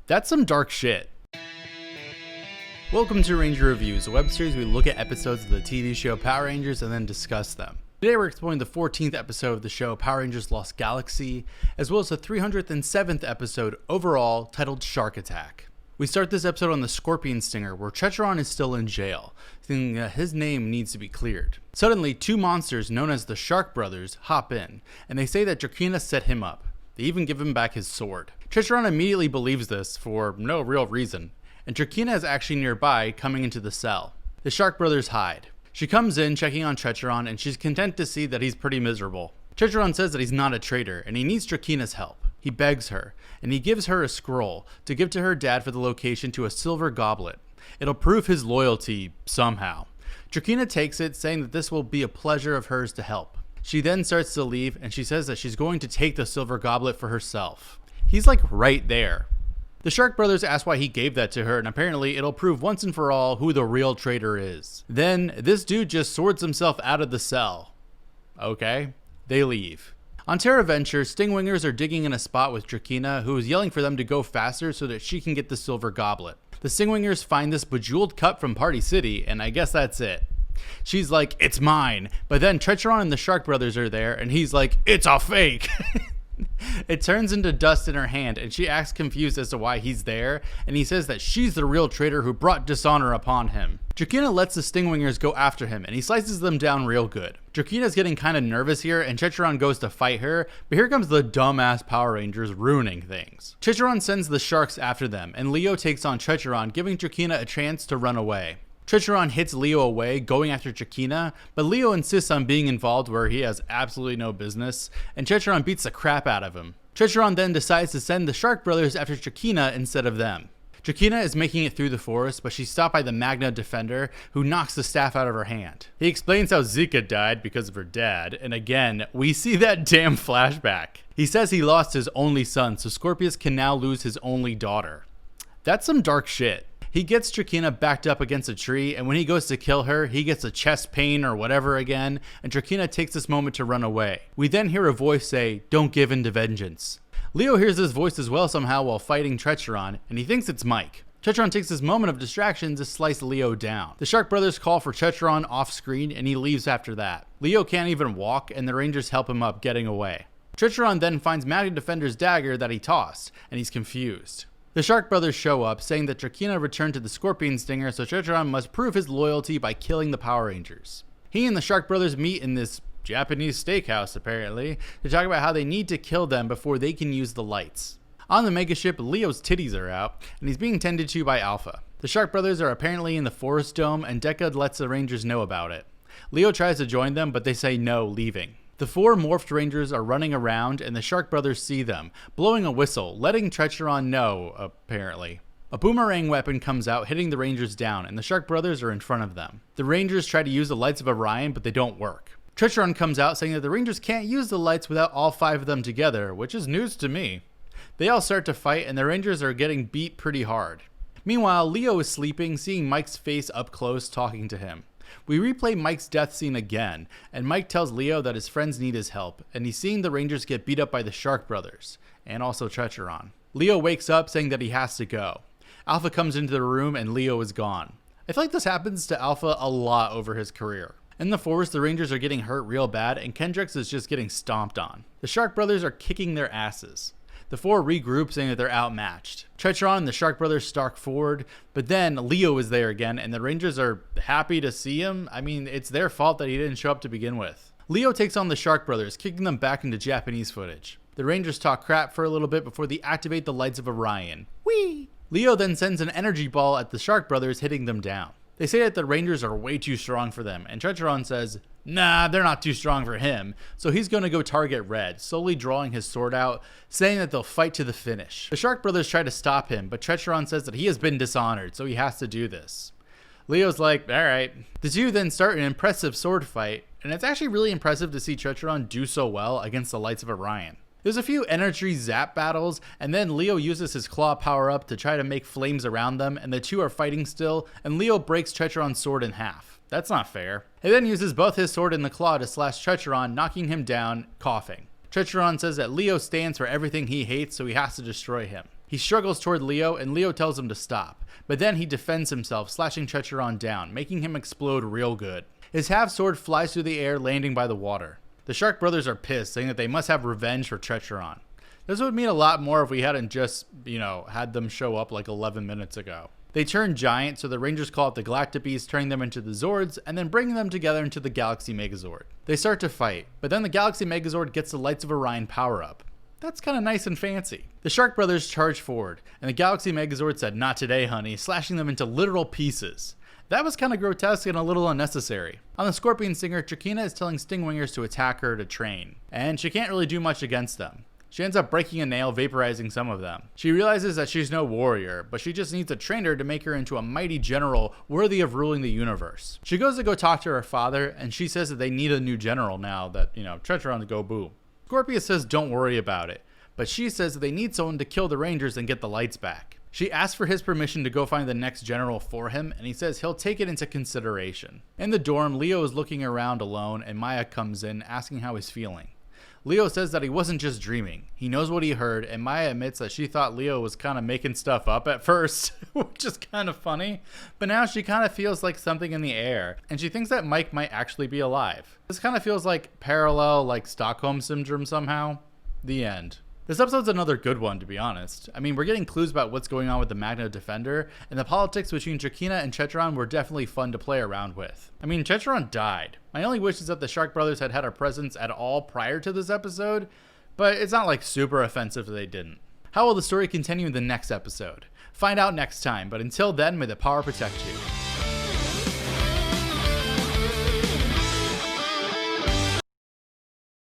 That's some dark shit. Welcome to Ranger Reviews, a web series where we look at episodes of the TV show Power Rangers and then discuss them. Today we're exploring the 14th episode of the show Power Rangers Lost Galaxy, as well as the 307th episode overall titled Shark Attack. We start this episode on the Scorpion Stinger, where Treacheron is still in jail, thinking that his name needs to be cleared. Suddenly, two monsters known as the Shark Brothers hop in, and they say that Treacheron set him up. They even give him back his sword. Treacheron immediately believes this for no real reason, and Treacheron is actually nearby, coming into the cell. The Shark Brothers hide. She comes in, checking on Treacheron, and she's content to see that he's pretty miserable. Treacheron says that he's not a traitor, and he needs Treacheron's help. He begs her, and he gives her a scroll to give to her dad for the location to a silver goblet. It'll prove his loyalty somehow. Treacheron takes it, saying that this will be a pleasure of hers to help. She then starts to leave, and she says that she's going to take the silver goblet for herself. He's like right there. The Shark Brothers ask why he gave that to her, and apparently it'll prove once and for all who the real traitor is. Then, this dude just swords himself out of the cell. Okay, they leave. On Terra Venture, Stingwingers are digging in a spot with Treacheron, who is yelling for them to go faster so that she can get the silver goblet. The Stingwingers find this bejeweled cup from Party City, and I guess that's it. She's like, it's mine, but then Treacheron and the Shark Brothers are there, and he's like, it's a fake! It turns into dust in her hand, and she acts confused as to why he's there, and he says that she's the real traitor who brought dishonor upon him. Treacheron lets the Stingwingers go after him, and he slices them down real good. Treacheron's getting kind of nervous here, and Treacheron goes to fight her, but here comes the dumbass Power Rangers ruining things. Treacheron sends the sharks after them, and Leo takes on Treacheron, giving Treacheron a chance to run away. Treacheron hits Leo away, going after Treacheron, but Leo insists on being involved where he has absolutely no business, and Treacheron beats the crap out of him. Treacheron then decides to send the Shark Brothers after Treacheron instead of them. Treacheron is making it through the forest, but she's stopped by the Magna Defender, who knocks the staff out of her hand. He explains how Zika died because of her dad, and again, we see that damn flashback. He says he lost his only son, so Scorpius can now lose his only daughter. That's some dark shit. He gets Treacheron backed up against a tree, and when he goes to kill her, he gets a chest pain or whatever again, and Treacheron takes this moment to run away. We then hear a voice say, "Don't give in to vengeance." Leo hears this voice as well somehow while fighting Treacheron, and he thinks it's Mike. Treacheron takes this moment of distraction to slice Leo down. The Shark Brothers call for Treacheron off screen, and he leaves after that. Leo can't even walk, and the Rangers help him up, getting away. Treacheron then finds Magna Defender's dagger that he tossed, and he's confused. The Shark Brothers show up, saying that Treacheron returned to the Scorpion Stinger, so Treacheron must prove his loyalty by killing the Power Rangers. He and the Shark Brothers meet in this Japanese steakhouse, apparently, to talk about how they need to kill them before they can use the lights. On the megaship, Leo's titties are out, and he's being tended to by Alpha. The Shark Brothers are apparently in the Forest Dome, and Deca lets the Rangers know about it. Leo tries to join them, but they say no, leaving. The four morphed Rangers are running around, and the Shark Brothers see them, blowing a whistle, letting Treacheron know, apparently. A boomerang weapon comes out, hitting the Rangers down, and the Shark Brothers are in front of them. The Rangers try to use the lights of Orion, but they don't work. Treacheron comes out, saying that the Rangers can't use the lights without all five of them together, which is news to me. They all start to fight, and the Rangers are getting beat pretty hard. Meanwhile, Leo is sleeping, seeing Mike's face up close, talking to him. We replay Mike's death scene again, and Mike tells Leo that his friends need his help, and he's seeing the Rangers get beat up by the Shark Brothers, and also Treacheron. Leo wakes up saying that he has to go. Alpha comes into the room and Leo is gone. I feel like this happens to Alpha a lot over his career. In the forest, the Rangers are getting hurt real bad, and Kendricks is just getting stomped on. The Shark Brothers are kicking their asses. The four regroup, saying that they're outmatched. Treacheron and the Shark Brothers stalk forward, but then Leo is there again, and the Rangers are happy to see him. I mean, it's their fault that he didn't show up to begin with. Leo takes on the Shark Brothers, kicking them back into Japanese footage. The Rangers talk crap for a little bit before they activate the lights of Orion. Whee! Leo then sends an energy ball at the Shark Brothers, hitting them down. They say that the Rangers are way too strong for them, and Treacheron says, nah, they're not too strong for him, so he's going to go target Red, slowly drawing his sword out, saying that they'll fight to the finish. The Shark Brothers try to stop him, but Treacheron says that he has been dishonored, so he has to do this. Leo's like, alright. The two then start an impressive sword fight, and it's actually really impressive to see Treacheron do so well against the lights of Orion. There's a few energy zap battles, and then Leo uses his claw power up to try to make flames around them, and the two are fighting still, and Leo breaks Treacheron's sword in half. That's not fair. He then uses both his sword and the claw to slash Treacheron, knocking him down, coughing. Treacheron says that Leo stands for everything he hates, so he has to destroy him. He struggles toward Leo, and Leo tells him to stop, but then he defends himself, slashing Treacheron down, making him explode real good. His half-sword flies through the air, landing by the water. The Shark brothers are pissed, saying that they must have revenge for Treacheron. This would mean a lot more if we hadn't just, had them show up like 11 minutes ago. They turn giant, so the Rangers call out the Galactobees, turning them into the Zords, and then bringing them together into the Galaxy Megazord. They start to fight, but then the Galaxy Megazord gets the Lights of Orion power-up. That's kind of nice and fancy. The Shark brothers charge forward, and the Galaxy Megazord said, "Not today, honey," slashing them into literal pieces. That was kind of grotesque and a little unnecessary. On the Scorpion Stinger, Trakeena is telling Stingwingers to attack her to train, and she can't really do much against them. She ends up breaking a nail, vaporizing some of them. She realizes that she's no warrior, but she just needs a trainer to make her into a mighty general worthy of ruling the universe. She goes to go talk to her father, and she says that they need a new general now that, Treacheron to go boo. Scorpius says don't worry about it, but she says that they need someone to kill the Rangers and get the lights back. She asks for his permission to go find the next general for him, and he says he'll take it into consideration. In the dorm, Leo is looking around alone, and Maya comes in asking how he's feeling. Leo says that he wasn't just dreaming. He knows what he heard, and Maya admits that she thought Leo was kind of making stuff up at first, which is kind of funny, but now she kind of feels like something in the air, and she thinks that Mike might actually be alive. This kind of feels like parallel, like Stockholm Syndrome somehow. The end. This episode's another good one, to be honest. I mean, we're getting clues about what's going on with the Magna Defender, and the politics between Trakeena and Treacheron were definitely fun to play around with. I mean, Treacheron died. My only wish is that the Shark brothers had a presence at all prior to this episode, but it's not like super offensive that they didn't. How will the story continue in the next episode? Find out next time, but until then, may the power protect you.